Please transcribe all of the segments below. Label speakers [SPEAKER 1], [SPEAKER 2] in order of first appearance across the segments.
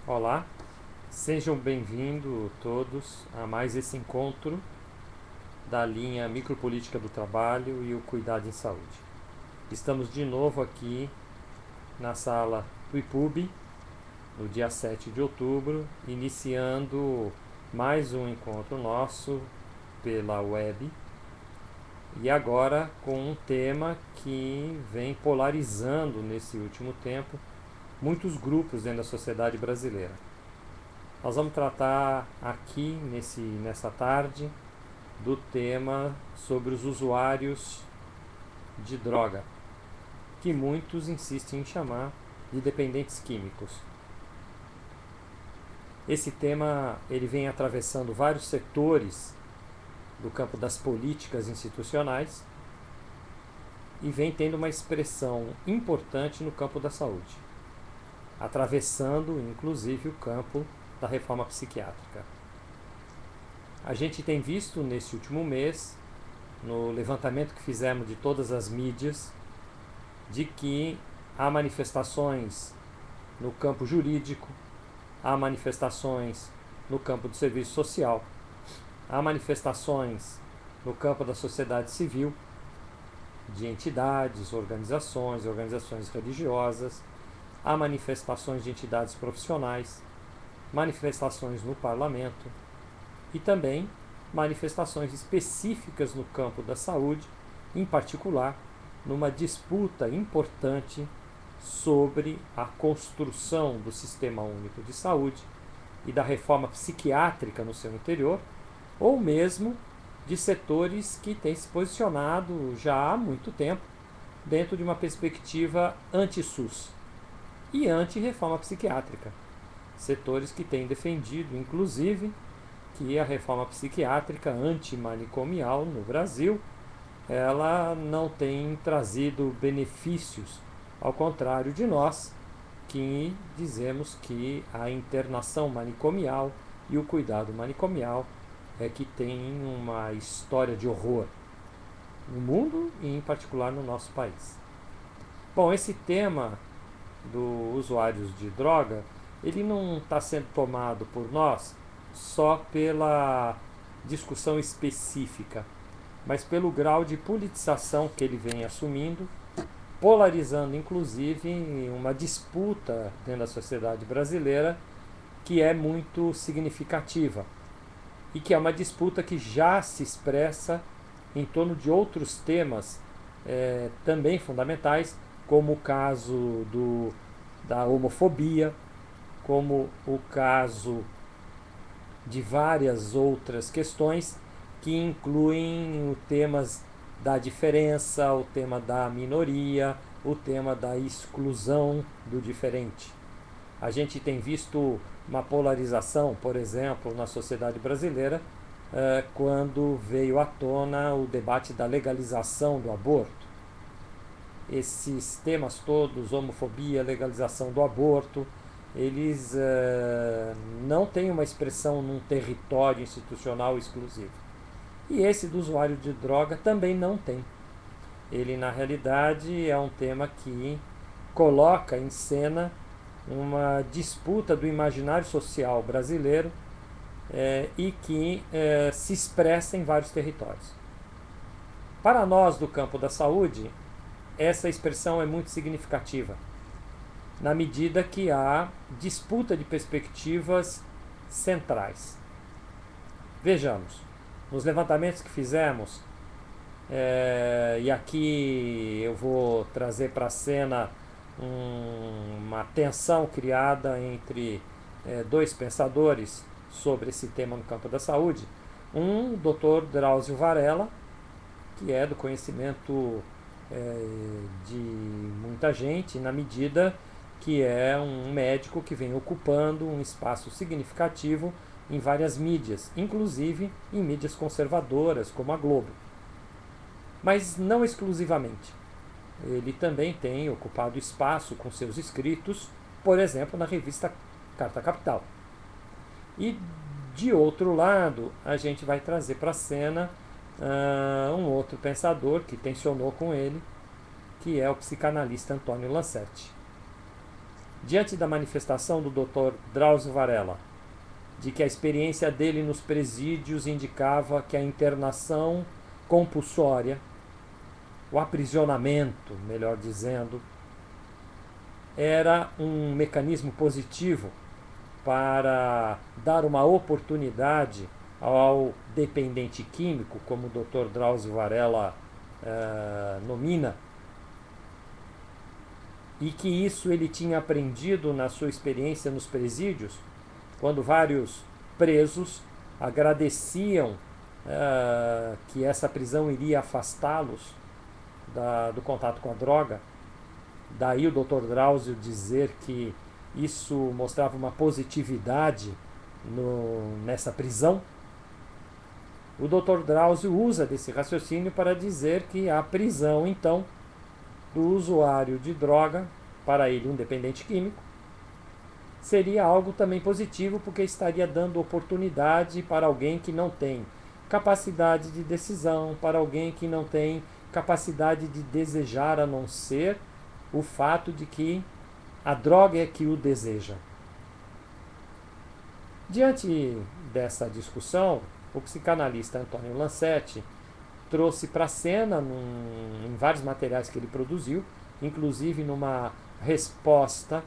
[SPEAKER 1] Olá, sejam bem-vindos todos a mais esse encontro da linha Micropolítica do Trabalho e o Cuidado em Saúde. Estamos de novo aqui na sala do IPUB, no dia 7 de outubro, iniciando mais um encontro nosso pela web e agora com um tema que vem polarizando nesse último tempo muitos grupos dentro da sociedade brasileira. Nós vamos tratar aqui nessa tarde do tema sobre os usuários de droga, que muitos insistem em chamar de dependentes químicos. Esse tema ele vem atravessando vários setores do campo das políticas institucionais e vem tendo uma expressão importante no campo da saúde, atravessando inclusive o campo da reforma psiquiátrica. A gente tem visto nesse último mês, no levantamento que fizemos de todas as mídias, de que há manifestações no campo jurídico, há manifestações no campo do serviço social, há manifestações no campo da sociedade civil, de entidades, organizações religiosas, há manifestações de entidades profissionais, manifestações no parlamento e também manifestações específicas no campo da saúde, em particular numa disputa importante sobre a construção do Sistema Único de Saúde e da reforma psiquiátrica no seu interior, ou mesmo de setores que têm se posicionado já há muito tempo dentro de uma perspectiva anti-SUS e anti-reforma psiquiátrica. Setores que têm defendido, inclusive, que a reforma psiquiátrica antimanicomial no Brasil ela não tem trazido benefícios, ao contrário de nós, que dizemos que a internação manicomial e o cuidado manicomial é que tem uma história de horror no mundo e em particular no nosso país. Bom, esse tema dos usuários de droga ele não está sendo tomado por nós só pela discussão específica, mas pelo grau de politização que ele vem assumindo, polarizando inclusive uma disputa dentro da sociedade brasileira que é muito significativa e que é uma disputa que já se expressa em torno de outros temas também fundamentais, como o caso da homofobia, como o caso de várias outras questões que incluem os temas da diferença, o tema da minoria, o tema da exclusão do diferente. A gente tem visto uma polarização, por exemplo, na sociedade brasileira, quando veio à tona o debate da legalização do aborto. Esses temas todos, homofobia, legalização do aborto, eles não têm uma expressão num território institucional exclusivo. E esse do usuário de droga também não tem. Ele, na realidade, é um tema que coloca em cena uma disputa do imaginário social brasileiro e que se expressa em vários territórios. Para nós do campo da saúde, essa expressão é muito significativa, na medida que há disputa de perspectivas centrais. Vejamos, nos levantamentos que fizemos, e aqui eu vou trazer para a cena uma tensão criada entre dois pensadores sobre esse tema no campo da saúde, o Dr. Drauzio Varella, que é do conhecimento de muita gente, na medida que é um médico que vem ocupando um espaço significativo em várias mídias, inclusive em mídias conservadoras, como a Globo. Mas não exclusivamente. Ele também tem ocupado espaço com seus escritos, por exemplo, na revista Carta Capital. E, de outro lado, a gente vai trazer para a cena um outro pensador que tensionou com ele, que é o psicanalista Antônio Lancetti. Diante da manifestação do Dr. Drauzio Varella, de que a experiência dele nos presídios indicava que a internação compulsória, o aprisionamento, melhor dizendo, era um mecanismo positivo para dar uma oportunidade ao dependente químico, como o Dr. Drauzio Varella nomina, e que isso ele tinha aprendido na sua experiência nos presídios, quando vários presos agradeciam que essa prisão iria afastá-los do contato com a droga. Daí o Dr. Drauzio dizer que isso mostrava uma positividade nessa prisão. O Dr. Drauzio usa desse raciocínio para dizer que a prisão, então, do usuário de droga, para ele um dependente químico, seria algo também positivo, porque estaria dando oportunidade para alguém que não tem capacidade de decisão, para alguém que não tem capacidade de desejar, a não ser o fato de que a droga é que o deseja. Diante dessa discussão, o psicanalista Antônio Lancetti trouxe para a cena, em vários materiais que ele produziu, inclusive numa resposta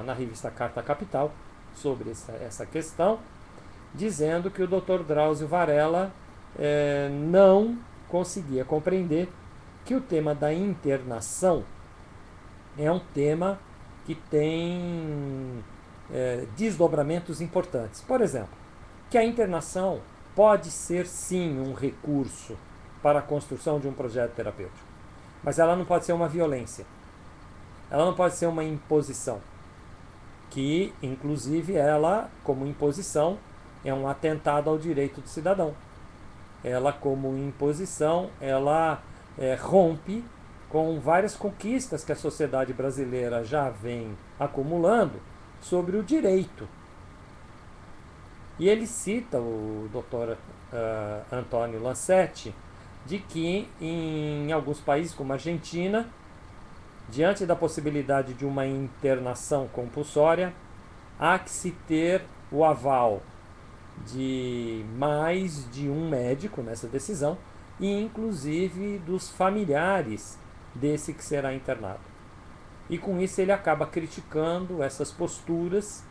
[SPEAKER 1] na revista Carta Capital sobre essa questão, dizendo que o Dr. Drauzio Varella não conseguia compreender que o tema da internação é um tema que tem desdobramentos importantes. Por exemplo, que a internação pode ser sim um recurso para a construção de um projeto terapêutico, mas ela não pode ser uma violência, ela não pode ser uma imposição, que inclusive ela, como imposição, é um atentado ao direito do cidadão. Ela, como imposição, ela rompe com várias conquistas que a sociedade brasileira já vem acumulando sobre o direito. E ele cita, o Dr. Antônio Lancetti, de que em alguns países, como a Argentina, diante da possibilidade de uma internação compulsória, há que se ter o aval de mais de um médico nessa decisão, e inclusive dos familiares desse que será internado. E com isso ele acaba criticando essas posturas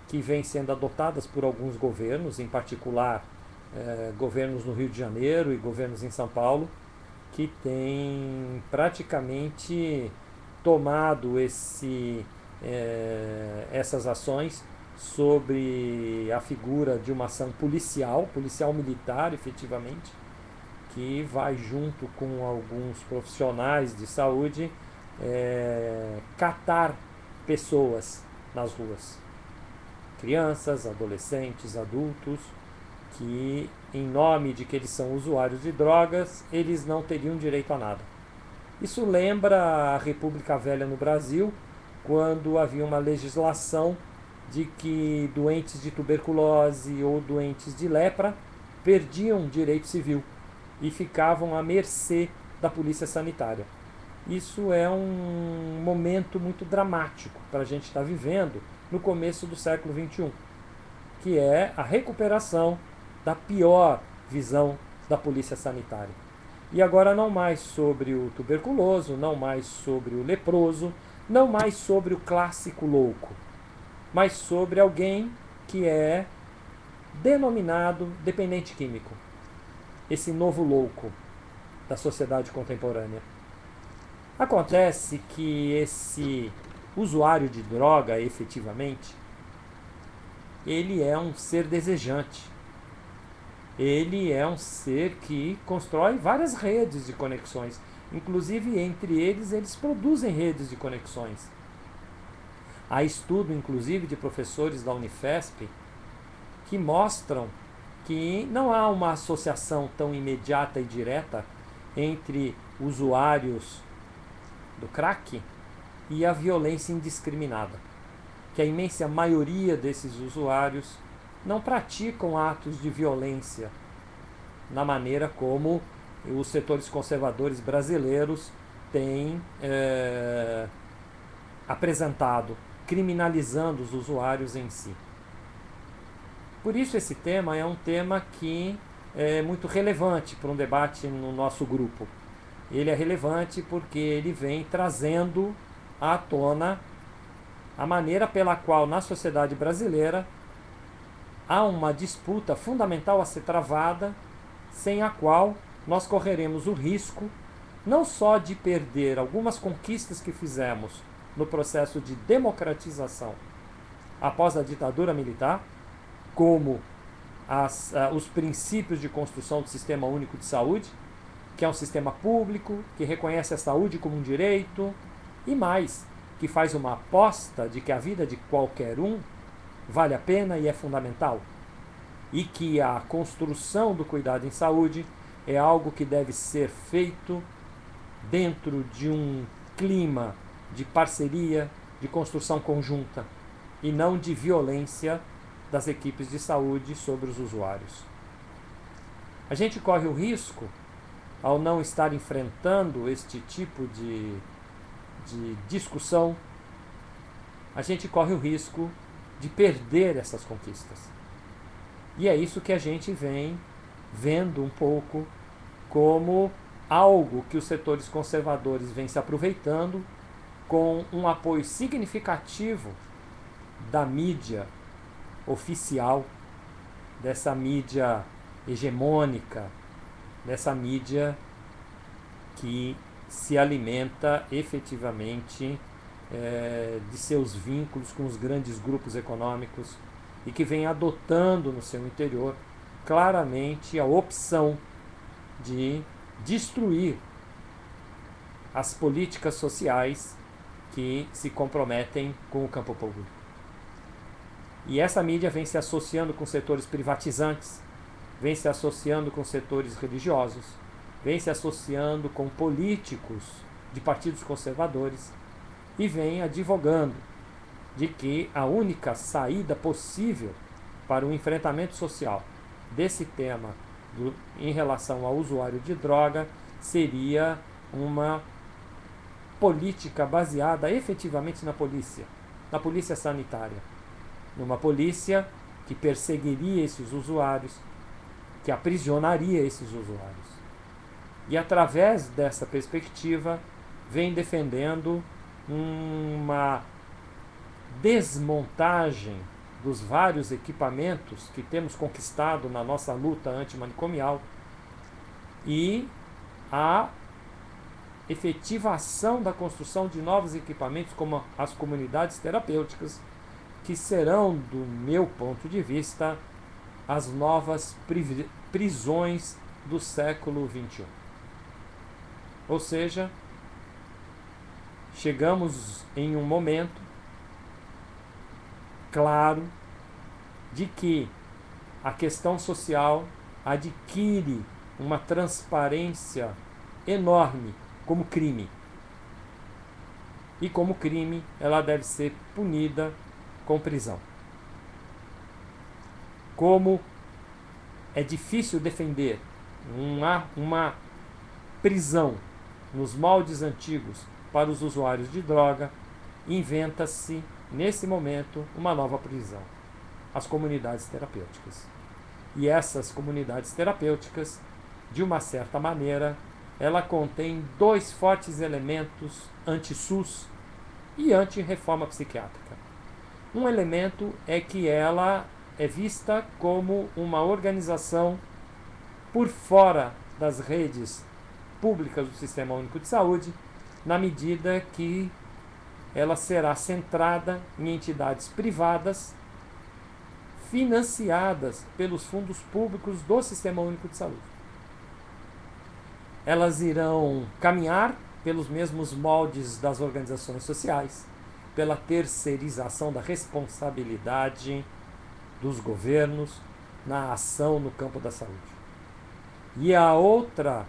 [SPEAKER 1] que vêm sendo adotadas por alguns governos, em particular governos no Rio de Janeiro e governos em São Paulo, que têm praticamente tomado essas ações sobre a figura de uma ação policial militar, efetivamente, que vai junto com alguns profissionais de saúde catar pessoas nas ruas, crianças, adolescentes, adultos, que em nome de que eles são usuários de drogas, eles não teriam direito a nada. Isso lembra a República Velha no Brasil, quando havia uma legislação de que doentes de tuberculose ou doentes de lepra perdiam direito civil e ficavam à mercê da polícia sanitária. Isso é um momento muito dramático para a gente estar vivendo no começo do século XXI, que é a recuperação da pior visão da polícia sanitária. E agora não mais sobre o tuberculoso, não mais sobre o leproso, não mais sobre o clássico louco, mas sobre alguém que é denominado dependente químico. Esse novo louco da sociedade contemporânea. Acontece que esse usuário de droga, efetivamente, ele é um ser desejante. Ele é um ser que constrói várias redes de conexões. Inclusive, entre eles produzem redes de conexões. Há estudo, inclusive, de professores da Unifesp que mostram que não há uma associação tão imediata e direta entre usuários do crack e a violência indiscriminada. Que a imensa maioria desses usuários não praticam atos de violência na maneira como os setores conservadores brasileiros têm apresentado, criminalizando os usuários em si. Por isso esse tema é um tema que é muito relevante para um debate no nosso grupo. Ele é relevante porque ele vem trazendo à tona a maneira pela qual na sociedade brasileira há uma disputa fundamental a ser travada, sem a qual nós correremos o risco não só de perder algumas conquistas que fizemos no processo de democratização após a ditadura militar, como os princípios de construção do Sistema Único de Saúde, que é um sistema público, que reconhece a saúde como um direito, e mais, que faz uma aposta de que a vida de qualquer um vale a pena e é fundamental, e que a construção do cuidado em saúde é algo que deve ser feito dentro de um clima de parceria, de construção conjunta, e não de violência das equipes de saúde sobre os usuários. A gente corre o risco, ao não estar enfrentando este tipo de discussão, a gente corre o risco de perder essas conquistas. E é isso que a gente vem vendo um pouco como algo que os setores conservadores vêm se aproveitando, com um apoio significativo da mídia oficial, dessa mídia hegemônica, dessa mídia que se alimenta efetivamente de seus vínculos com os grandes grupos econômicos e que vem adotando no seu interior claramente a opção de destruir as políticas sociais que se comprometem com o campo público. E essa mídia vem se associando com setores privatizantes, vem se associando com setores religiosos, vem se associando com políticos de partidos conservadores e vem advogando de que a única saída possível para o enfrentamento social desse tema em relação ao usuário de droga seria uma política baseada efetivamente na polícia sanitária, numa polícia que perseguiria esses usuários, que aprisionaria esses usuários. E através dessa perspectiva vem defendendo uma desmontagem dos vários equipamentos que temos conquistado na nossa luta antimanicomial e a efetivação da construção de novos equipamentos como as comunidades terapêuticas, que serão, do meu ponto de vista, as novas prisões do século XXI. Ou seja, chegamos em um momento claro de que a questão social adquire uma transparência enorme como crime. E como crime, ela deve ser punida com prisão. Como é difícil defender uma prisão nos moldes antigos para os usuários de droga, inventa-se, nesse momento, uma nova prisão: as comunidades terapêuticas. E essas comunidades terapêuticas, de uma certa maneira, ela contém dois fortes elementos anti-SUS e anti-reforma psiquiátrica. Um elemento é que ela é vista como uma organização por fora das redes públicas do Sistema Único de Saúde, na medida que ela será centrada em entidades privadas financiadas pelos fundos públicos do Sistema Único de Saúde. Elas irão caminhar pelos mesmos moldes das organizações sociais, pela terceirização da responsabilidade dos governos na ação no campo da saúde. E a outra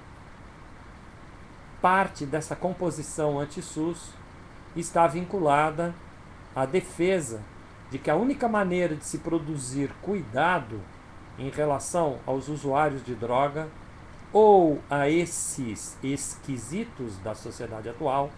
[SPEAKER 1] parte dessa composição anti-SUS está vinculada à defesa de que a única maneira de se produzir cuidado em relação aos usuários de droga ou a esses esquisitos da sociedade atual